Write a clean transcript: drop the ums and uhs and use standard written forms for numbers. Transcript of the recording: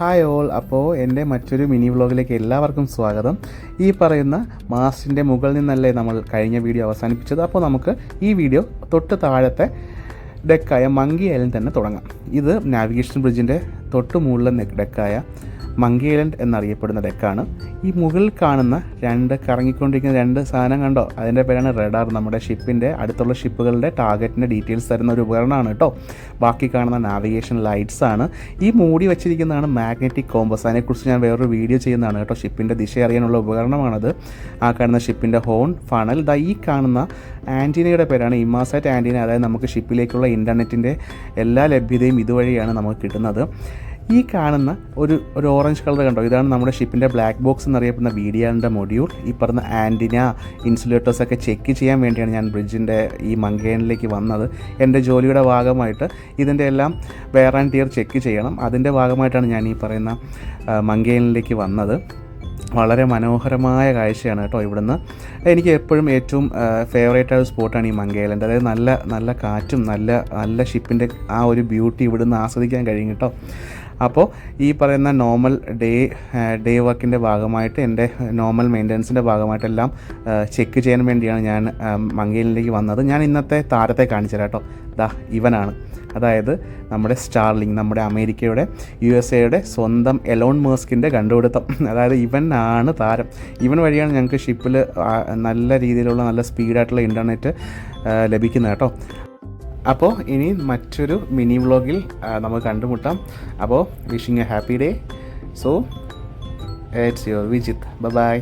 Hi all. അപ്പോൾ എൻ്റെ മറ്റൊരു മിനി വ്ളോഗിലേക്ക് എല്ലാവർക്കും സ്വാഗതം. ഈ പറയുന്ന മാസ്റ്റിൻ്റെ മുകളിൽ നിന്നല്ലേ നമ്മൾ കഴിഞ്ഞ വീഡിയോ അവസാനിപ്പിച്ചത്. അപ്പോൾ നമുക്ക് ഈ വീഡിയോ തൊട്ട് താഴത്തെ ഡെക്കായ മങ്കി ഐലൻഡ് തന്നെ തുടങ്ങാം. ഇത് നാവിഗേഷൻ ബ്രിഡ്ജിൻ്റെ തൊട്ട് മുകളിലെ ഡെക്കായ മങ്കി ഐലൻഡ് എന്നറിയപ്പെടുന്ന ഡെക്കാണ്. ഈ മുകളിൽ കാണുന്ന കറങ്ങിക്കൊണ്ടിരിക്കുന്ന രണ്ട് സാധനം കണ്ടോ, അതിൻ്റെ പേരാണ് റഡാർ. നമ്മുടെ ഷിപ്പിൻ്റെ അടുത്തുള്ള ഷിപ്പുകളുടെ ടാർഗറ്റിൻ്റെ ഡീറ്റെയിൽസ് തരുന്ന ഒരു ഉപകരണമാണ് കേട്ടോ. ബാക്കി കാണുന്ന നാവിഗേഷൻ ലൈറ്റ്സ് ആണ്. ഈ മൂടി വെച്ചിരിക്കുന്നതാണ് മാഗ്നറ്റിക് കോമ്പസ്. അതിനെക്കുറിച്ച് ഞാൻ വേറൊരു വീഡിയോ ചെയ്യുന്നതാണ് കേട്ടോ. ഷിപ്പിൻ്റെ ദിശ അറിയാനുള്ള ഉപകരണമാണത്. ആ കാണുന്ന ഷിപ്പിൻ്റെ ഹോൺ, ഫണൽ. ഈ കാണുന്ന ആൻറ്റീനയുടെ പേരാണ് ഇമാസാറ്റ് ആൻറ്റീന. അതായത് നമുക്ക് ഷിപ്പിലേക്കുള്ള ഇൻ്റർനെറ്റിൻ്റെ എല്ലാ ലഭ്യതയും ഇതുവഴിയാണ് നമുക്ക് കിട്ടുന്നത്. ഈ കാണുന്ന ഒരു ഓറഞ്ച് കളർ കണ്ടോ, ഇതാണ് നമ്മുടെ ഷിപ്പിൻ്റെ ബ്ലാക്ക് ബോക്സ് എന്നറിയപ്പെടുന്ന VDRൻ്റെ മൊഡ്യൂൾ. ഈ പറഞ്ഞ ആൻറ്റിന, ഇൻസുലേറ്റേഴ്സൊക്കെ ചെക്ക് ചെയ്യാൻ വേണ്ടിയാണ് ഞാൻ ബ്രിഡ്ജിൻ്റെ ഈ മങ്കൈനിലേക്ക് വന്നത്. എൻ്റെ ജോലിയുടെ ഭാഗമായിട്ട് ഇതിൻ്റെ എല്ലാം വെയർ ആൻഡ് ടിയർ ചെക്ക് ചെയ്യണം. അതിൻ്റെ ഭാഗമായിട്ടാണ് ഞാൻ ഈ പറയുന്ന മങ്കൈനിലേക്ക് വന്നത്. വളരെ മനോഹരമായ കാഴ്ചയാണ് കേട്ടോ ഇവിടുന്ന്. എനിക്ക് എപ്പോഴും ഏറ്റവും ഫേവറേറ്റായ സ്പോട്ടാണ് ഈ മങ്കി ഐലൻഡ്. അതായത് നല്ല കാറ്റും നല്ല ഷിപ്പിൻ്റെ ആ ഒരു ബ്യൂട്ടി ഇവിടുന്ന് ആസ്വദിക്കാൻ കഴിയും കേട്ടോ. അപ്പോൾ ഈ പറയുന്ന നോർമൽ ഡേ വർക്കിൻ്റെ ഭാഗമായിട്ട്, എൻ്റെ നോർമൽ മെയിൻ്റനൻസിൻ്റെ ഭാഗമായിട്ടെല്ലാം ചെക്ക് ചെയ്യാൻ വേണ്ടിയാണ് ഞാൻ മങ്കി ഐലൻഡിലേക്ക് വന്നത്. ഞാൻ ഇന്നത്തെ താരത്തെ കാണിച്ചു തരാം കേട്ടോ. ഇവനാണ്, അതായത് നമ്മുടെ സ്റ്റാർലിങ്ക്, നമ്മുടെ അമേരിക്കയുടെ USA സ്വന്തം എലോൺ മസ്കിൻ്റെ കണ്ടുപിടുത്തം. അതായത് ഇവനാണ് താരം. ഇവൻ വഴിയാണ് ഞങ്ങൾക്ക് ഷിപ്പിൽ നല്ല രീതിയിലുള്ള നല്ല സ്പീഡായിട്ടുള്ള ഇൻ്റർനെറ്റ് ലഭിക്കുന്നത് കേട്ടോ. അപ്പോൾ ഇനി മറ്റൊരു മിനി വ്ളോഗിൽ നമുക്ക് കണ്ടുമുട്ടാം. അപ്പോൾ wishing a happy day. So it's your Vijith. By.